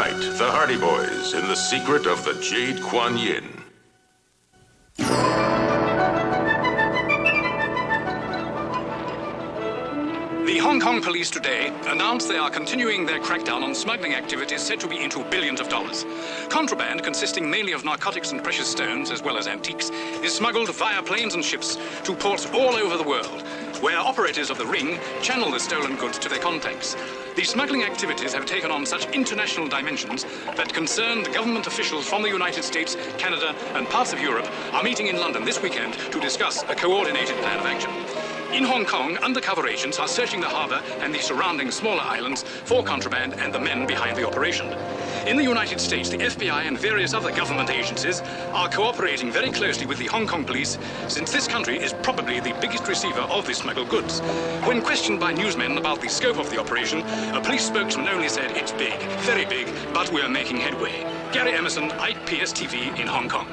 Tonight, the Hardy Boys in The Secret of the Jade Kwan Yin. The Hong Kong police today announced they are continuing their crackdown on smuggling activities said to be into billions of dollars. Contraband, consisting mainly of narcotics and precious stones, as well as antiques, is smuggled via planes and ships to ports all over the world, where operators of the ring channel the stolen goods to their contacts. The smuggling activities have taken on such international dimensions that concerned government officials from the United States, Canada, and parts of Europe are meeting in London this weekend to discuss a coordinated plan of action. In Hong Kong, undercover agents are searching the harbour and the surrounding smaller islands for contraband and the men behind the operation. In the United States, the FBI and various other government agencies are cooperating very closely with the Hong Kong police, since this country is probably the biggest receiver of the smuggled goods. When questioned by newsmen about the scope of the operation, a police spokesman only said it's big, very big, but we're making headway. Gary Emerson, IPS TV in Hong Kong.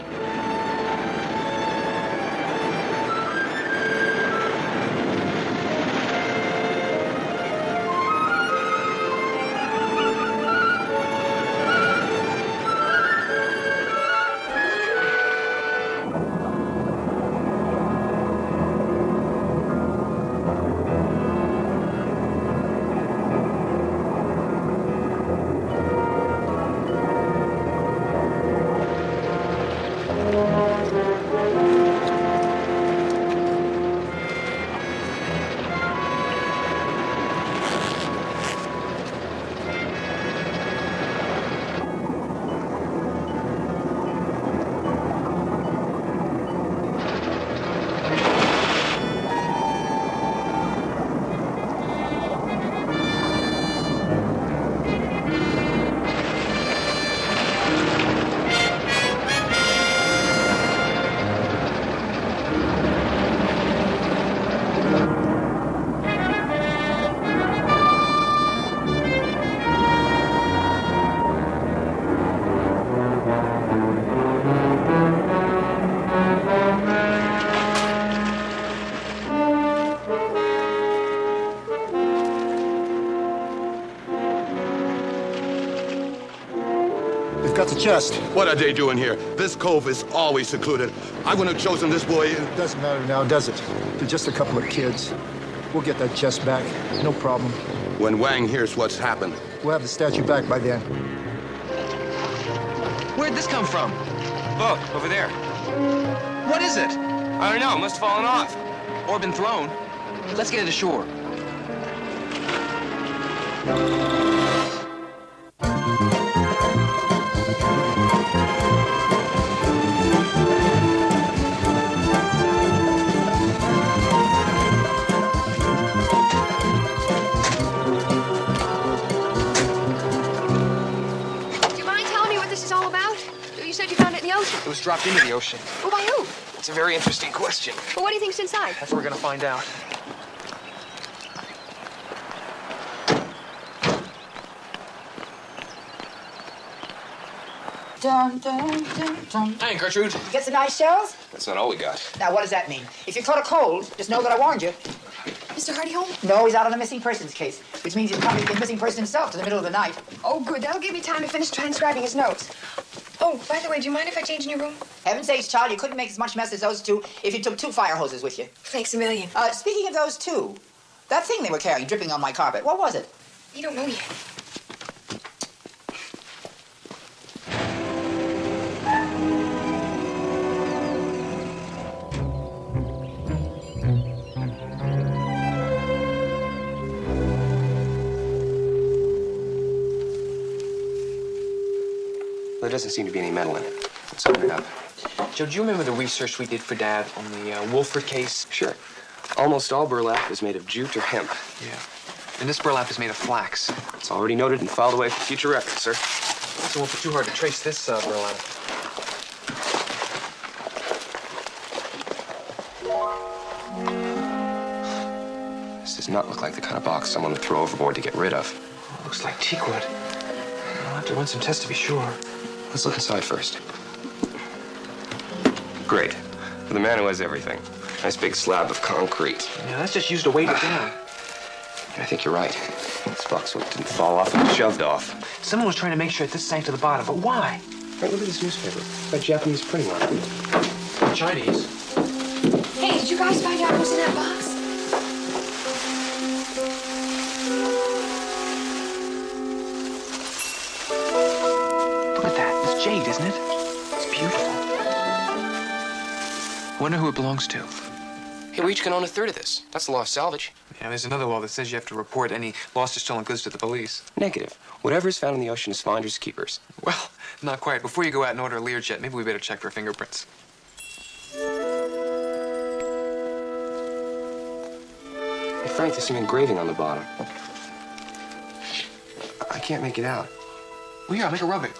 Got the chest. What are they doing here? This cove is always secluded. I wouldn't have chosen this boy. It doesn't matter now, does it? They're just a couple of kids. We'll get that chest back. No problem. When Wang hears what's happened. We'll have the statue back by then. Where'd this come from? Look, over there. What is it? I don't know. It must have fallen off. Or been thrown. Let's get it ashore. It was dropped into the ocean. Well, by who? It's a very interesting question. Well, what do you think's inside? That's what we're gonna find out. Dun, dun, dun, dun. Hey, Gertrude. You get some nice shells? That's not all we got. Now, what does that mean? If you caught a cold, just know that I warned you. Mr. Hardy home? No, he's out on a missing persons case, which means he's probably the missing person himself to the middle of the night. Oh, good. That'll give me time to finish transcribing his notes. Oh, by the way, do you mind if I change in your room? Heaven's sakes, child, you couldn't make as much mess as those two if you took 2 fire hoses with you. Thanks a million. Speaking of those two, that thing they were carrying dripping on my carpet, what was it? You don't know yet. There doesn't seem to be any metal in it. Let's open it up. Joe, do you remember the research we did for Dad on the Wolford case? Sure. Almost all burlap is made of jute or hemp. Yeah. And this burlap is made of flax. It's already noted and filed away for future reference, sir. So it won't be too hard to trace this burlap. This does not look like the kind of box someone would throw overboard to get rid of. Oh, looks like teakwood. I'll have to run some tests to be sure. Let's look inside first. Great. For the man who has everything. Nice big slab of concrete. Yeah, that's just used to weight it down. I think you're right. This box didn't fall off, it was shoved off. Someone was trying to make sure this sank to the bottom, but why? Frank, look at this newspaper. It's got Japanese printing on it. Chinese. Hey, did you guys find out what's in that box? Look at that. It's Jade, isn't it? It's beautiful. I wonder who it belongs to. Hey, we each can own a third of this. That's the law of salvage. Yeah, there's another law that says you have to report any lost or stolen goods to the police. Negative. Whatever is found in the ocean is finders keepers. Well, not quite. Before you go out and order a Learjet, maybe we better check for fingerprints. Hey, Frank, there's some engraving on the bottom. I can't make it out. Well, here, I'll make a rub it.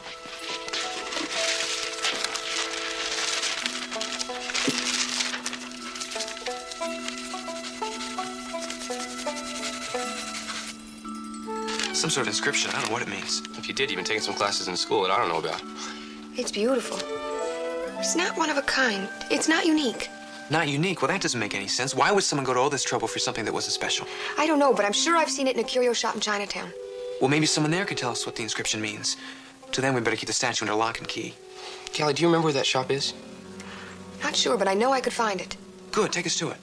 Some sort of inscription. I don't know what it means. If you did, you've been taking some classes in school that I don't know about. It's beautiful. It's not one of a kind. It's not unique. Not unique? Well, that doesn't make any sense. Why would someone go to all this trouble for something that wasn't special? I don't know, but I'm sure I've seen it in a curio shop in Chinatown. Well, maybe someone there could tell us what the inscription means. Till then, we better keep the statue under lock and key. Callie, do you remember where that shop is? Not sure, but I know I could find it. Good, take us to it.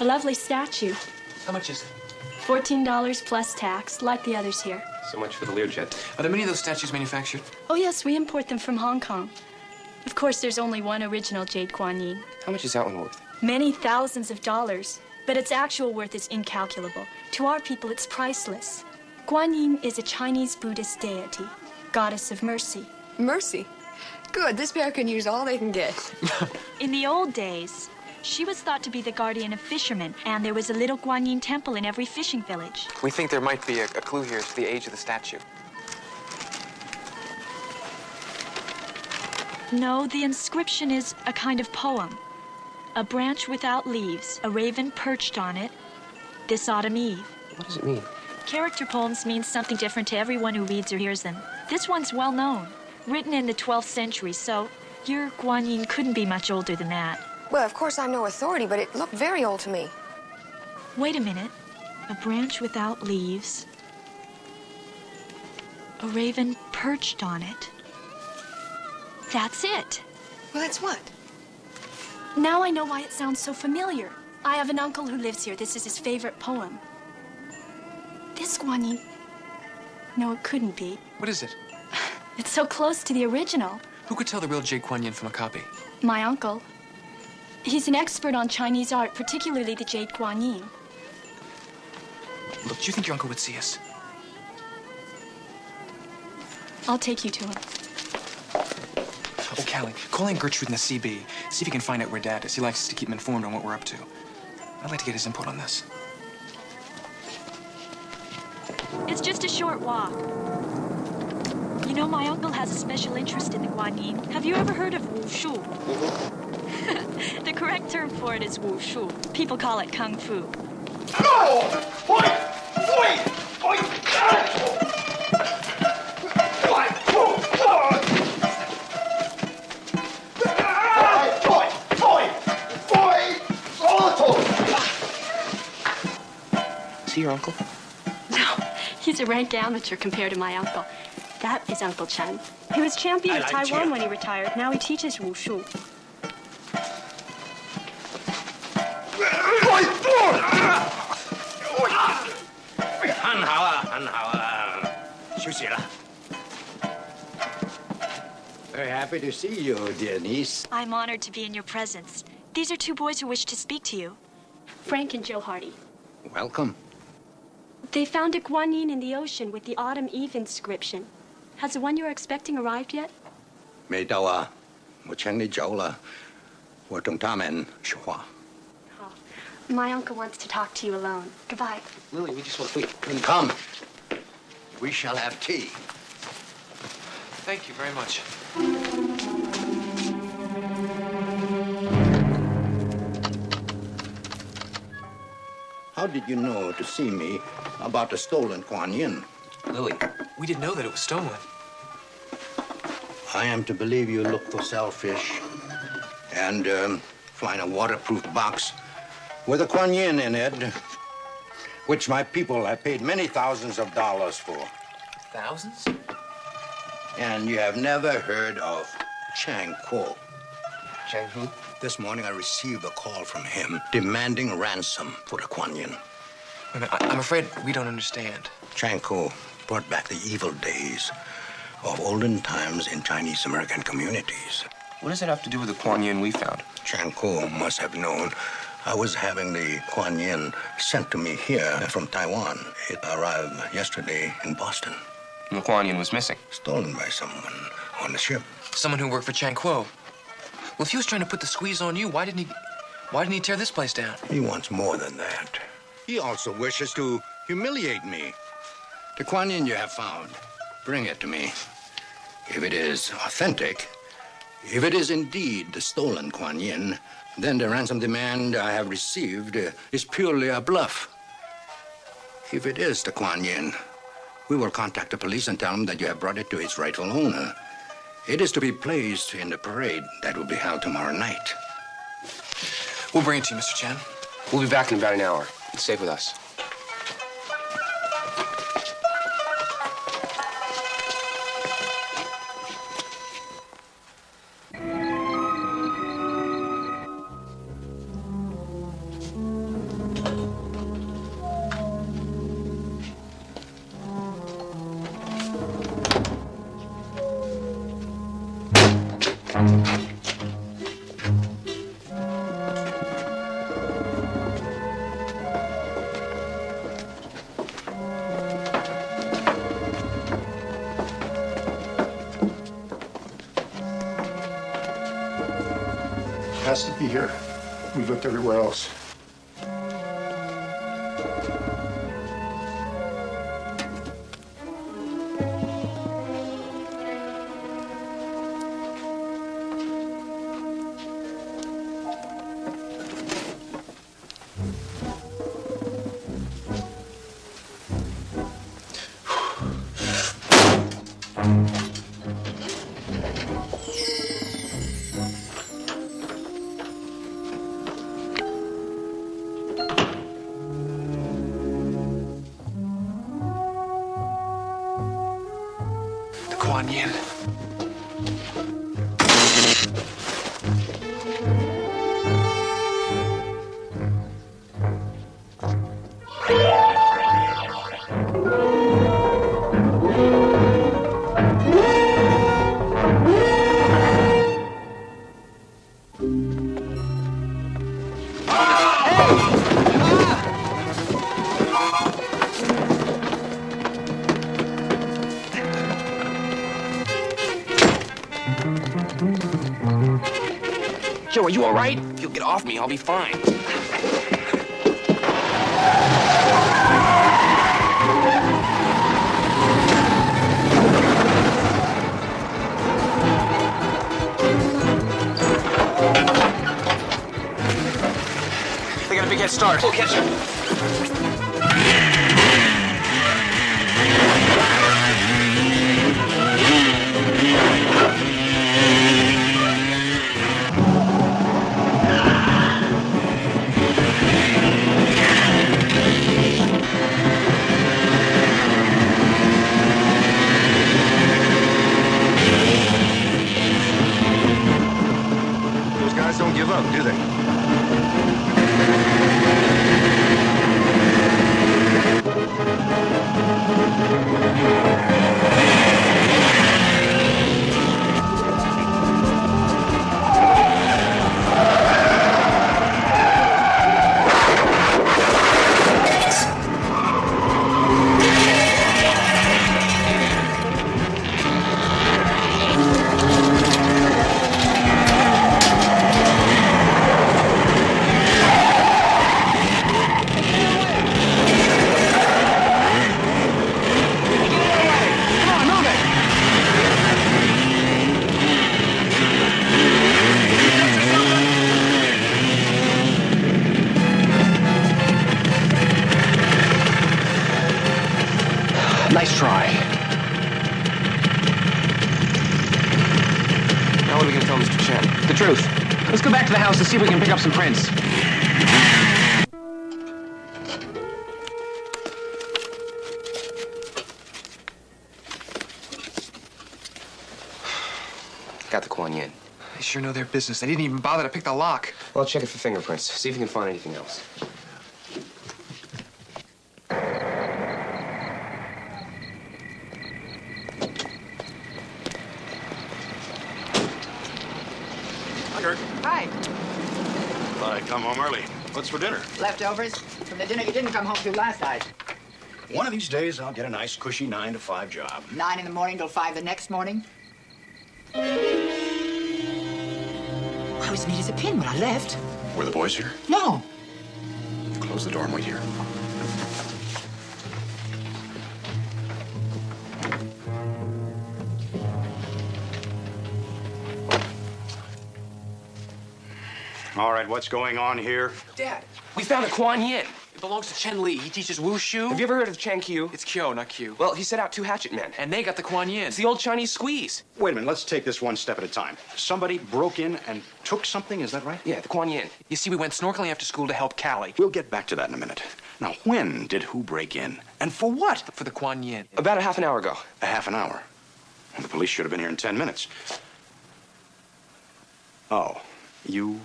A lovely statue. How much is it? $14 plus tax, like the others here. So much for the Learjet. Are there many of those statues manufactured? Oh, yes, we import them from Hong Kong. Of course, there's only one original Jade Kwan Yin. How much is that one worth? Many thousands of dollars, but its actual worth is incalculable. To our people, it's priceless. Guan Yin is a Chinese Buddhist deity, goddess of mercy. Mercy. Good, this pair can use all they can get. In the old days, she was thought to be the guardian of fishermen, and there was a little Guan Yin temple in every fishing village. We think there might be a clue here to the age of the statue. No, the inscription is a kind of poem. A branch without leaves, a raven perched on it, this autumn eve. What does it mean? Character poems mean something different to everyone who reads or hears them. This one's well known, written in the 12th century, so your Guan Yin couldn't be much older than that. Well, of course, I'm no authority, but it looked very old to me. Wait a minute. A branch without leaves, a raven perched on it. That's it. Well, that's what? Now I know why it sounds so familiar. I have an uncle who lives here. This is his favorite poem. This Guan Yin... No, it couldn't be. What is it? It's so close to the original. Who could tell the real Jade Kwan Yin from a copy? My uncle. He's an expert on Chinese art, particularly the Jade Kwan Yin. Look, do you think your uncle would see us? I'll take you to him. Oh, Callie, call in Gertrude in the CB. See if you can find out where Dad is. He likes us to keep him informed on what we're up to. I'd like to get his input on this. It's just a short walk. You know, my uncle has a special interest in the Guan Yin. Have you ever heard of wushu? The correct term for it is wushu. People call it kung fu. No! Wait! Wait! Wait! Is he your uncle? No, he's a rank amateur compared to my uncle. That is Uncle Chen. He was champion of Taiwan when he retired. Now he teaches wushu. Very happy to see you, dear niece. I'm honored to be in your presence. These are two boys who wish to speak to you. Frank and Joe Hardy. Welcome. They found a Guan Yin in the ocean with the autumn eve inscription. Has the one you were expecting arrived yet? 没到啊，我请你走了，我同他们说话。 Oh, my uncle wants to talk to you alone. Goodbye. Lily, we just want to... Come. We shall have tea. Thank you very much. How did you know to see me about the stolen Kwan Yin? Lily, we didn't know that it was stolen. I am to believe you look so selfish and find a waterproof box with a Kwan Yin in it, which my people have paid many thousands of dollars for. Thousands? And you have never heard of Chang Kuo. Chang who? This morning I received a call from him demanding ransom for the Kwan Yin. I'm afraid we don't understand. Chang Kuo brought back the evil days of olden times in Chinese American communities. What does it have to do with the Kwan Yin we found? Chang Kuo must have known I was having the Kwan Yin sent to me here from Taiwan. It arrived yesterday in Boston. And the Kwan Yin was missing. Stolen by someone on the ship. Someone who worked for Chang Kuo. Well, if he was trying to put the squeeze on you, why didn't he tear this place down? He wants more than that. He also wishes to humiliate me. The Kwan Yin you have found, bring it to me. If it is authentic, if it is indeed the stolen Kwan Yin, then the ransom demand I have received is purely a bluff. If it is the Kwan Yin, we will contact the police and tell them that you have brought it to its rightful owner. It is to be placed in the parade that will be held tomorrow night. We'll bring it to you, Mr. Chen. We'll be back in about an hour. It's safe with us. Has to be here. We've looked everywhere else. Kwan Yin. Joe, are you all right? If you'll get off me, I'll be fine. They got a big head start. We'll catch him. Those guys don't give up, do they? Nice try. Now what are we gonna tell Mr. Chen? The truth. Let's go back to the house and see if we can pick up some prints. Got the Kwan Yin. They sure know their business. They didn't even bother to pick the lock. Well, check it for fingerprints. See if you can find anything else. Hi. Thought I'd come home early. What's for dinner? Leftovers from the dinner you didn't come home to last night. One of these days, I'll get a nice, cushy 9 to 5 job. 9 in the morning till 5 the next morning. I was neat as a pin when I left. Were the boys here? No. Close the door and wait here. All right, what's going on here? Dad, We found a Kwan Yin. it belongs to Chen Li. He teaches wushu. Have you ever heard of Chang Qiu? It's Kyo, not Q. Well, he set out 2 hatchet men. And they got the Kwan Yin. It's the old Chinese squeeze. Wait a minute, let's take this one step at a time. Somebody broke in and took something, is that right? Yeah, the Kwan Yin. You see, we went snorkeling after school to help Callie. We'll get back to that in a minute. Now, when did who break in? And for what? For the Kwan Yin. About a half an hour ago. A half an hour. Well, the police should have been here in 10 minutes. Oh, you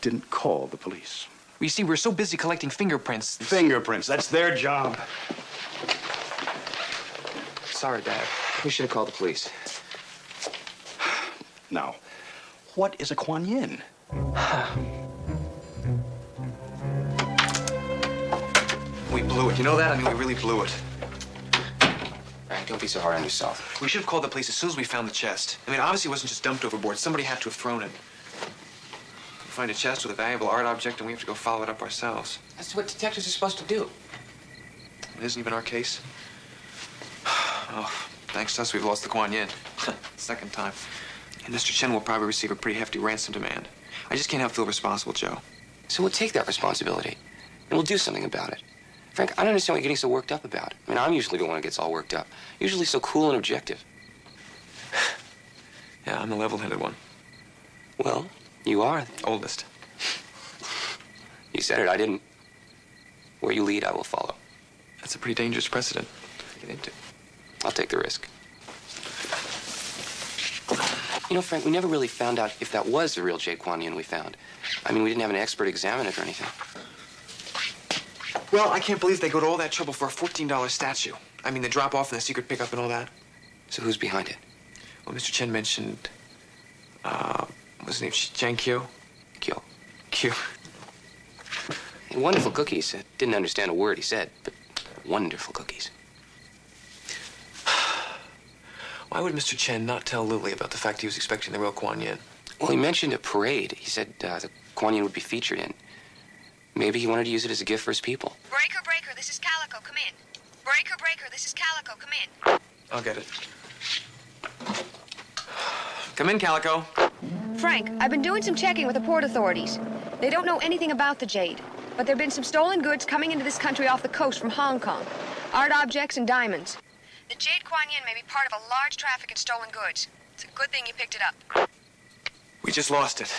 didn't call the police. You see, we're so busy collecting fingerprints. Fingerprints, that's their job. Sorry, Dad. We should have called the police. Now, what is a Kwan Yin? We blew it. You know that? I mean, we really blew it. All right, don't be so hard on yourself. We should have called the police as soon as we found the chest. I mean, obviously it wasn't just dumped overboard. Somebody had to have thrown it. We find a chest with a valuable art object, and we have to go follow it up ourselves. That's what detectives are supposed to do. It isn't even our case. Oh, thanks to us, we've lost the Kwan Yin. Second time. And Mr. Chen will probably receive a pretty hefty ransom demand. I just can't help feel responsible, Joe. So we'll take that responsibility, and we'll do something about it. Frank, I don't understand what you're getting so worked up about. I mean, I'm usually the one who gets all worked up. Usually so cool and objective. Yeah, I'm the level-headed one. Well, you are. Oldest. You said it, I didn't. Where you lead, I will follow. That's a pretty dangerous precedent to get into. I'll take the risk. You know, Frank, we never really found out if that was the real Jade Kwan Yin we found. I mean, we didn't have an expert examine it or anything. Well, I can't believe they go to all that trouble for a $14 statue. I mean, the drop-off and the secret pickup and all that. So who's behind it? Well, Mr. Chen mentioned, what's his name? Chang Qiu? Kyo. Q. Wonderful cookies. Didn't understand a word he said, but wonderful cookies. Why would Mr. Chen not tell Lily about the fact he was expecting the real Kwan Yin? Well, he mentioned a parade. He said the Kwan Yin would be featured in. Maybe he wanted to use it as a gift for his people. Breaker, Breaker, this is Calico. Come in. Breaker, Breaker, this is Calico. Come in. I'll get it. Come in, Calico. Frank, I've been doing some checking with the port authorities. They don't know anything about the Jade, but there have been some stolen goods coming into this country off the coast from Hong Kong. Art objects and diamonds. The Jade Kwan Yin may be part of a large traffic in stolen goods. It's a good thing you picked it up. We just lost it.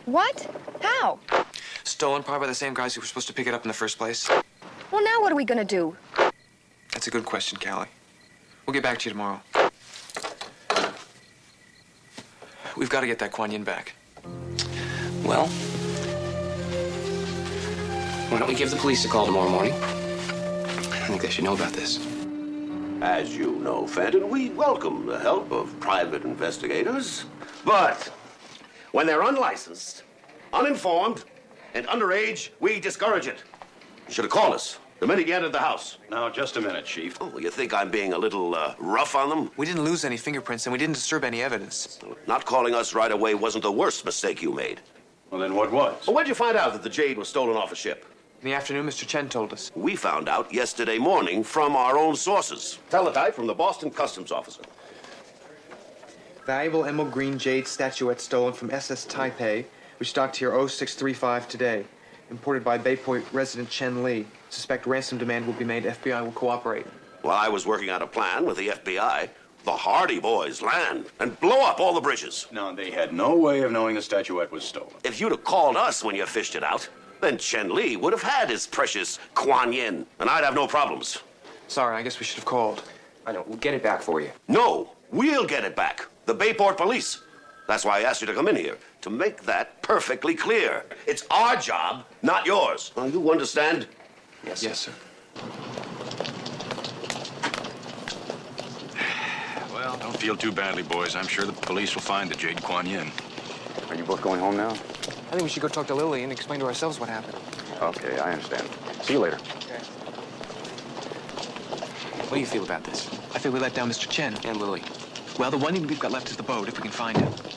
What? How? Stolen probably by the same guys who were supposed to pick it up in the first place. Well, now what are we gonna do? That's a good question, Callie. We'll get back to you tomorrow. We've got to get that Kwan Yin back. Well, why don't we give the police a call tomorrow morning? I think they should know about this. As you know, Fenton, we welcome the help of private investigators. But when they're unlicensed, uninformed, and underage, we discourage it. You should have called us the minute you entered the house. Now, just a minute, Chief. Oh, you think I'm being a little rough on them? We didn't lose any fingerprints, and we didn't disturb any evidence. Not calling us right away wasn't the worst mistake you made. Well, then what was? Well, when'd you find out that the Jade was stolen off a ship? In the afternoon, Mr. Chen told us. We found out yesterday morning from our own sources. Teletype from the Boston Customs Officer. Valuable emerald green jade statuette stolen from SS Taipei, which docked here 0635 today. Imported by Bayport resident Chen Li. Suspect ransom demand will be made. FBI will cooperate. Well, I was working out a plan with the FBI. the Hardy Boys land and blow up all the bridges. No, they had no way of knowing the statuette was stolen. If you'd have called us when you fished it out, then Chen Li would have had his precious Kwan Yin, and I'd have no problems. Sorry, I guess we should have called. I know. We'll get it back for you. No, we'll get it back. The Bayport Police. That's why I asked you to come in here, to make that perfectly clear. It's our job, not yours. Now, you understand? Yes, sir. Well, don't feel too badly, boys. I'm sure the police will find the Jade Kwan Yin. Are you both going home now? I think we should go talk to Lily and explain to ourselves what happened. Okay, I understand. See you later. Okay. What do you feel about this? I feel we let down Mr. Chen. And Lily. Well, the one thing we've got left is the boat, if we can find it.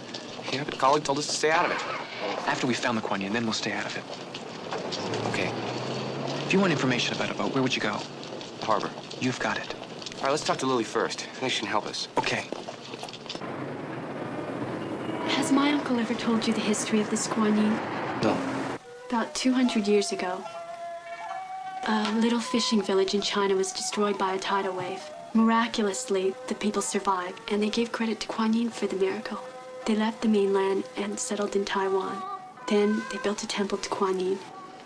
Yeah, but the colleague told us to stay out of it. After we found the Kwan Yin, then we'll stay out of it. Okay. If you want information about a boat, where would you go? The harbor. You've got it. All right, let's talk to Lily first. I think she can help us. Okay. Has my uncle ever told you the history of this Kwan Yin? No. About 200 years ago, a little fishing village in China was destroyed by a tidal wave. Miraculously, the people survived, and they gave credit to Kwan Yin for the miracle. They left the mainland and settled in Taiwan. Then they built a temple to Kwan Yin.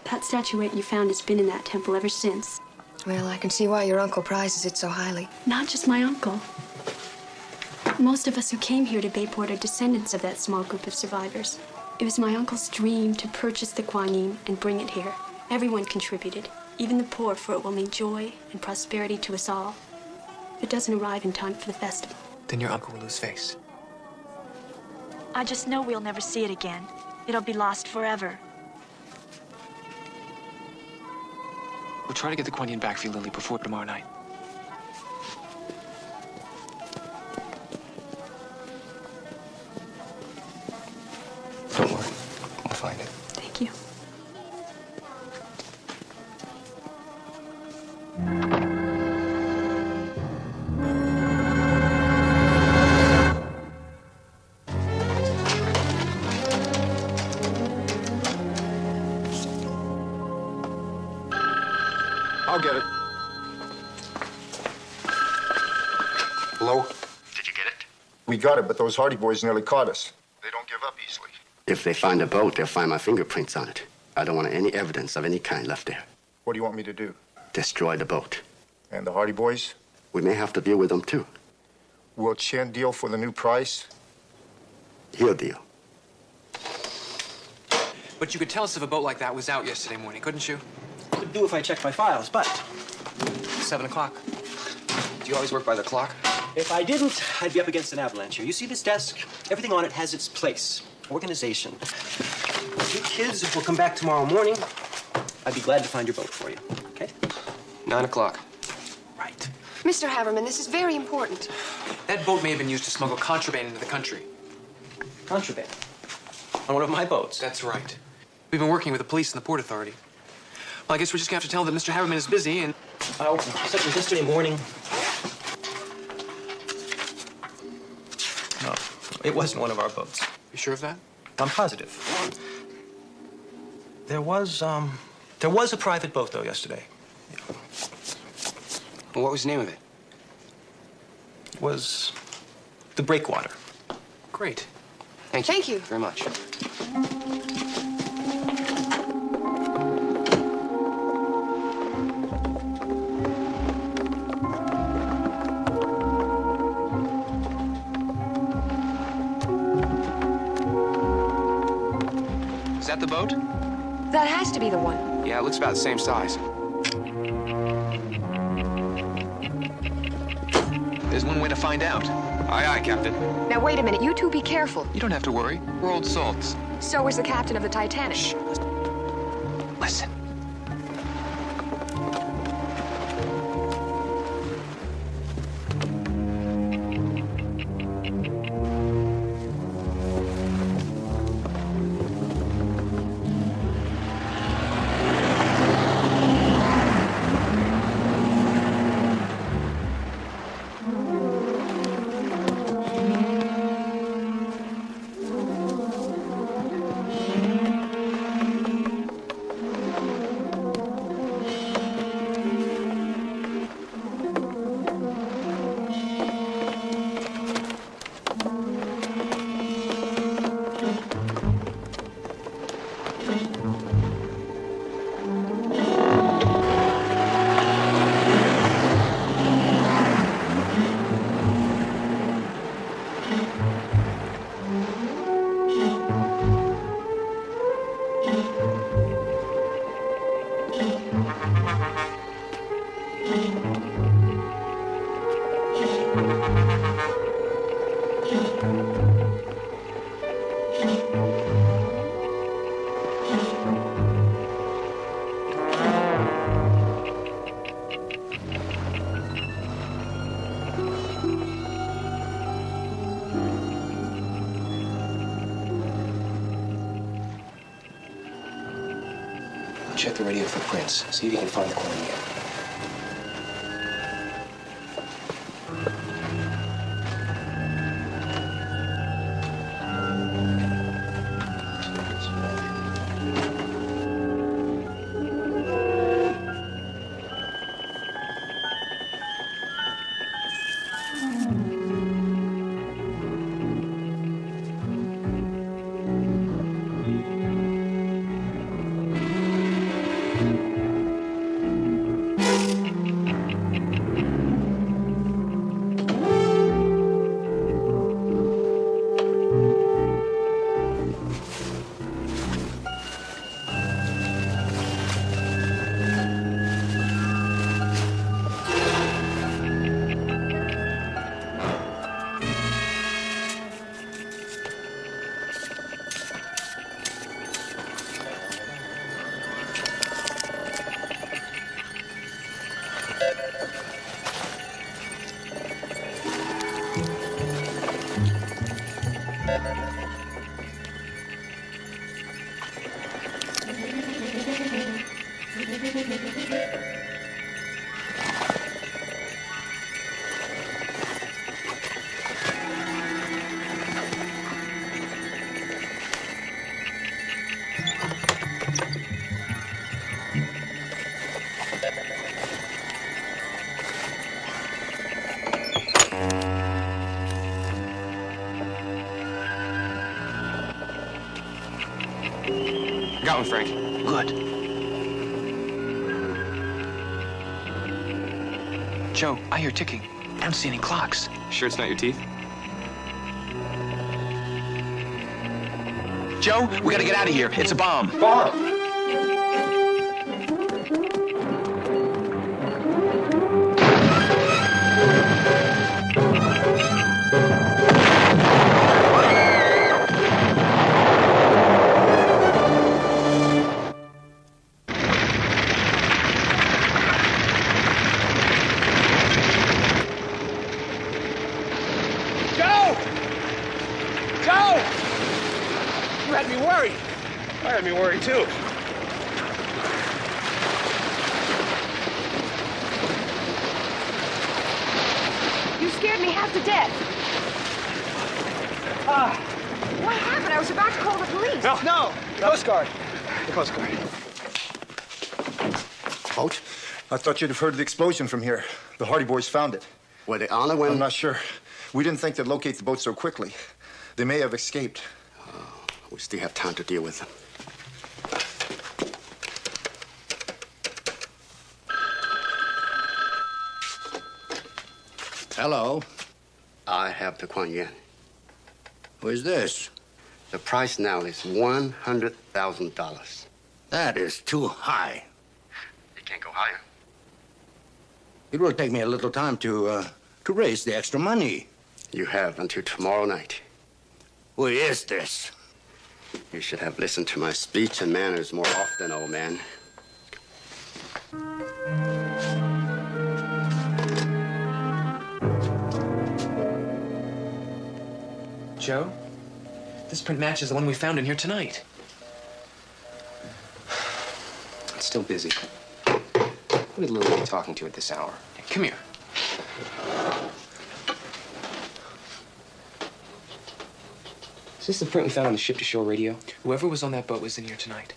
That statuette you found has been in that temple ever since. Well, I can see why your uncle prizes it so highly. Not just my uncle. Most of us who came here to Bayport are descendants of that small group of survivors. It was my uncle's dream to purchase the Kwan Yin and bring it here. Everyone contributed, even the poor, for it will mean joy and prosperity to us all. If it doesn't arrive in time for the festival, Then your uncle will lose face. I just know we'll never see it again. It'll be lost forever. We'll try to get the Kwan Yin back for you, Lily, before tomorrow night. Don't worry. We'll find it. Thank you. I'll get it. Hello? Did you get it? We got it, but those Hardy Boys nearly caught us. They don't give up easily. If they find a boat, they'll find my fingerprints on it. I don't want any evidence of any kind left there. What do you want me to do? Destroy the boat. And the Hardy Boys? We may have to deal with them, too. Will Chen deal for the new price? He'll deal. But you could tell us if a boat like that was out yesterday morning, couldn't you? Could do if I checked my files, but 7 o'clock. Do you always work by the clock? if I didn't, I'd be up against an avalanche here. You see this desk? Everything on it has its place. Organization. You kids will come back tomorrow morning. I'd be glad to find your boat for you, okay? 9 o'clock. Right. Mr. Haverman, this is very important. That boat may have been used to smuggle contraband into the country. Contraband? On one of my boats? That's right. We've been working with the police and the Port Authority. Well, I guess we're just gonna have to tell them that Mr. Haverman is busy and... Oh, such as yesterday morning. No, it wasn't one of our boats. You sure of that? I'm positive. There was a private boat, though, yesterday. Well, what was the name of it? It was the Breakwater. Great. Thank you. Thank you. Very much. Is that the boat? That has to be the one. Yeah, it looks about the same size. There's one way to find out. Aye, aye, Captain. Now, wait a minute. You two be careful. You don't have to worry. We're old salts. So is the captain of the Titanic. Shh. Listen. check the radio for prints. See if you can find the Kwan Yin. Got one, Frank. Good. Joe, I hear ticking. I don't see any clocks. Sure it's not your teeth? Joe, we gotta get out of here. It's a bomb. Bomb? Too. You scared me half to death. What happened? I was about to call the police. No. Coast Guard. The Coast Guard. Boat? I thought you'd have heard the explosion from here. The Hardy Boys found it. Were they on it when... I'm not sure. We didn't think they'd locate the boat so quickly. They may have escaped. We still have time to deal with them. Hello. I have the Kwan Yin. Who is this? The price now is $100,000. That is too high. You can't go higher. It will take me a little time to raise the extra money. You have until tomorrow night. Who is this? You should have listened to my speech and manners more often, old man. Joe, this print matches the one we found in here tonight. It's still busy. Who did Lily be talking to at this hour? Hey, come here. Is this the print we found on the ship-to-shore radio? Whoever was on that boat was in here tonight.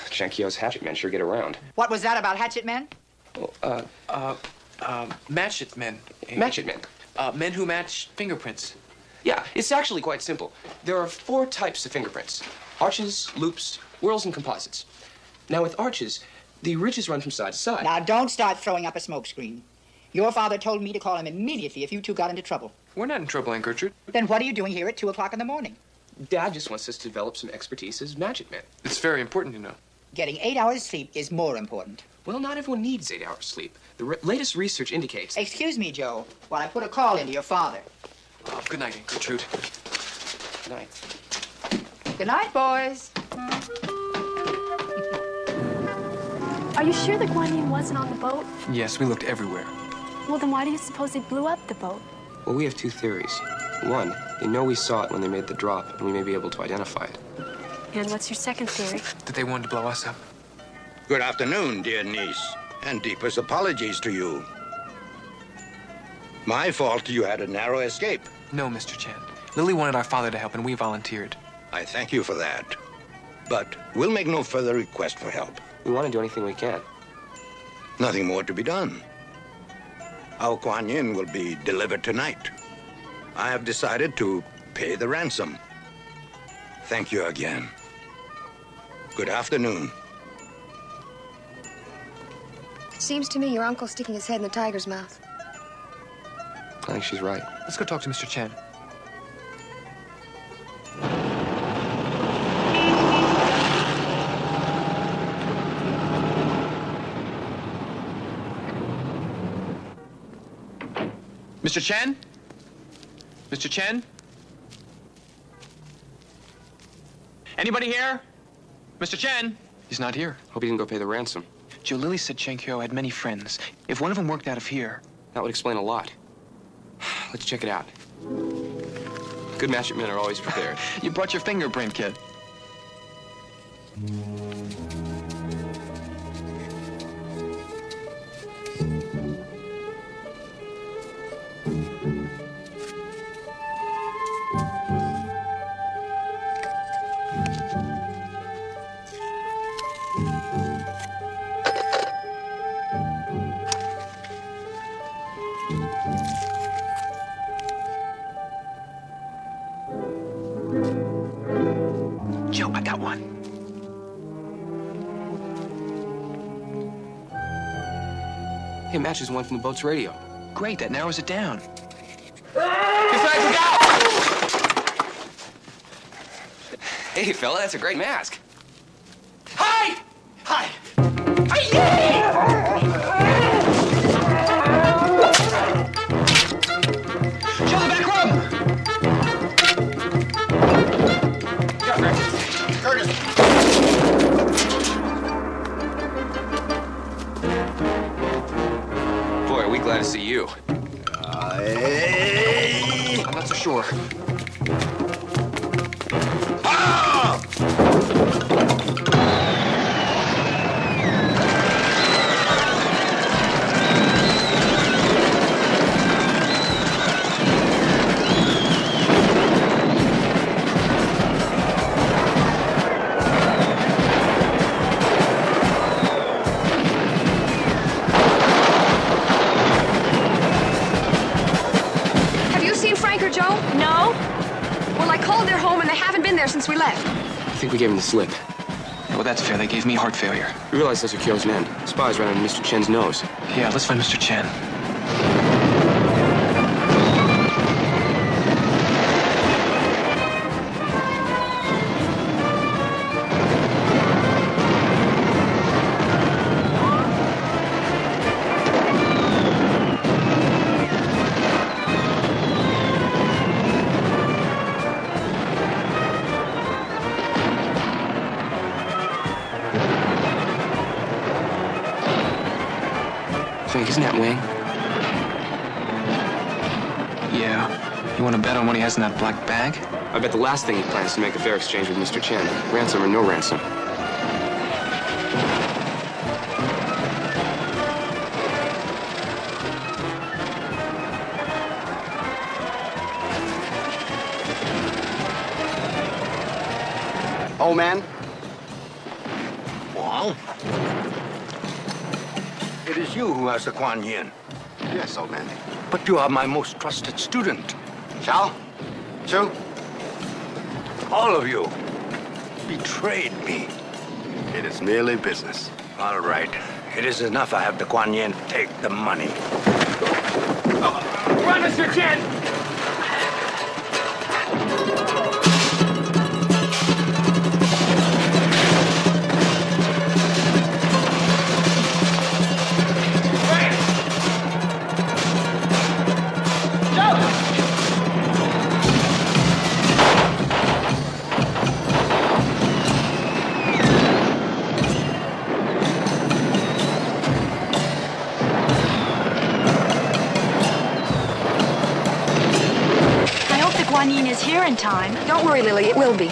Jankio's hatchet men sure get around. What was that about hatchet men? Well, match-it men. Match-it men? Men who match fingerprints. Yeah, it's actually quite simple. There are 4 types of fingerprints: arches, loops, whorls, and composites. Now, with arches, the ridges run from side to side. Now, don't start throwing up a smokescreen. Your father told me to call him immediately if you two got into trouble. We're not in trouble, Aunt Gertrude. Then what are you doing here at 2 o'clock in the morning? Dad just wants us to develop some expertise as match-it men. It's very important to know. Getting 8 hours sleep is more important. Well, not everyone needs 8 hours sleep. The latest research indicates... Excuse me, Joe, while I put a call into your father. Good night, Aunt Gertrude. Good night. Good night, boys. Are you sure the Kwan Yin wasn't on the boat? Yes, we looked everywhere. Well, then why do you suppose they blew up the boat? Well, we have 2 theories. One, they know we saw it when they made the drop, and we may be able to identify it. And what's your second theory? That they wanted to blow us up. Good afternoon, dear niece, and deepest apologies to you. My fault you had a narrow escape. No, Mr. Chen. Lily wanted our father to help, and we volunteered. I thank you for that. But we'll make no further request for help. We want to do anything we can. Nothing more to be done. Our Kwan Yin will be delivered tonight. I have decided to pay the ransom. Thank you again. Good afternoon. It seems to me your uncle's sticking his head in the tiger's mouth. I think she's right. Let's go talk to Mr. Chen. Mr. Chen? Mr. Chen? Anybody here? Mr. Chen? He's not here. Hope he didn't go pay the ransom. Joe, Lily said Chen Kyo had many friends. If one of them worked out of here... That would explain a lot. Let's check it out. Good match men are always prepared. You brought your fingerprint, kid. Joe, I got one. Hey, it matches one from the boat's radio. Great, that narrows it down. Hey, fella, that's a great mask. Hi! Hi! Joe, the back room! Boy, are we glad to see you. I'm not so sure. Joe? No. Well, I called their home and they haven't been there since we left. I think we gave him the slip. Well, that's fair. They gave me heart failure. We realize those are Kyo's men. Spies right under Mr. Chen's nose. Yeah, let's find Mr. Chen. Isn't that Wang? Yeah. You want to bet on what he has in that black bag? I bet the last thing he plans to make a fair exchange with Mr. Chen. Ransom or no ransom. Oh, man. Well, it is you who has the Kwan Yin. Yes, old man. But you are my most trusted student. Shao? Chu? All of you betrayed me. It is merely business. All right. It is enough. I have the Kwan Yin. Take the money. Run, Mr. Chen! Kwan Yin is here in time. Don't worry, Lily. It will be.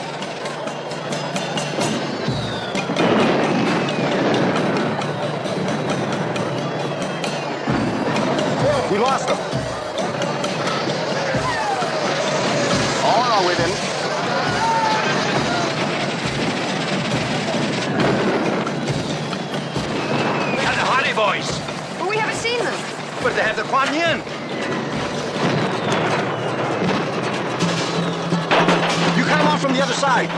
We lost them. Oh, no, we didn't. And the Honey Boys. But we haven't seen them. But they have the Kwan Yin. You cut them off from the other side.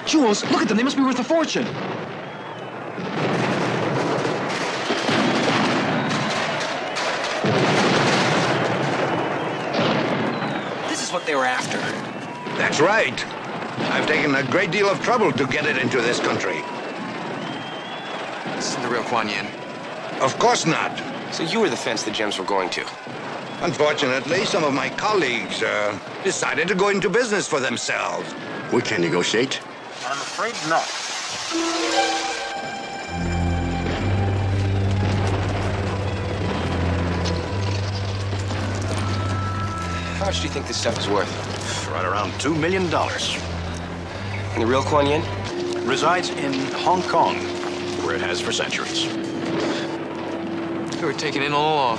Jewels, look at them. They must be worth a fortune. This is what they were after. That's right. I've taken a great deal of trouble to get it into this country. This isn't the real Kwan Yin. Of course not. So you were the fence the gems were going to? Unfortunately, some of my colleagues decided to go into business for themselves. We can negotiate. I'm afraid not. How much do you think this stuff is worth? Right around $2 million. And the real Kwan Yin? Resides in Hong Kong, where it has for centuries. We were taken in all along.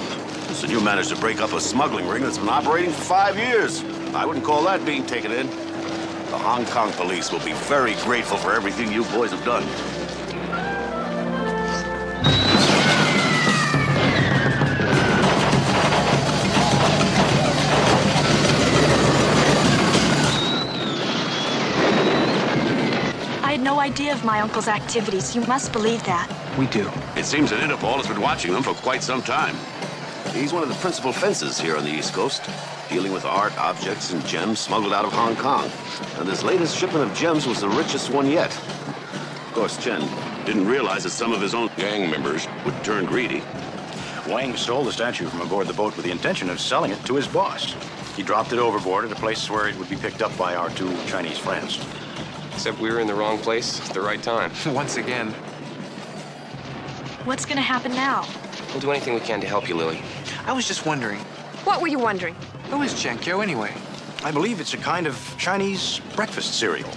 So you managed to break up a smuggling ring that's been operating for 5 years. I wouldn't call that being taken in. The Hong Kong police will be very grateful for everything you boys have done. I had no idea of my uncle's activities. You must believe that. We do. It seems that Interpol has been watching them for quite some time. He's one of the principal fences here on the East Coast, dealing with art, objects, and gems smuggled out of Hong Kong. And this latest shipment of gems was the richest one yet. Of course, Chen didn't realize that some of his own gang members would turn greedy. Wang stole the statue from aboard the boat with the intention of selling it to his boss. He dropped it overboard at a place where it would be picked up by our 2 Chinese friends. Except we were in the wrong place at the right time. Once again. What's gonna happen now? We'll do anything we can to help you, Lily. I was just wondering, What were you wondering? who is Chenkyo anyway? I believe it's a kind of Chinese breakfast cereal.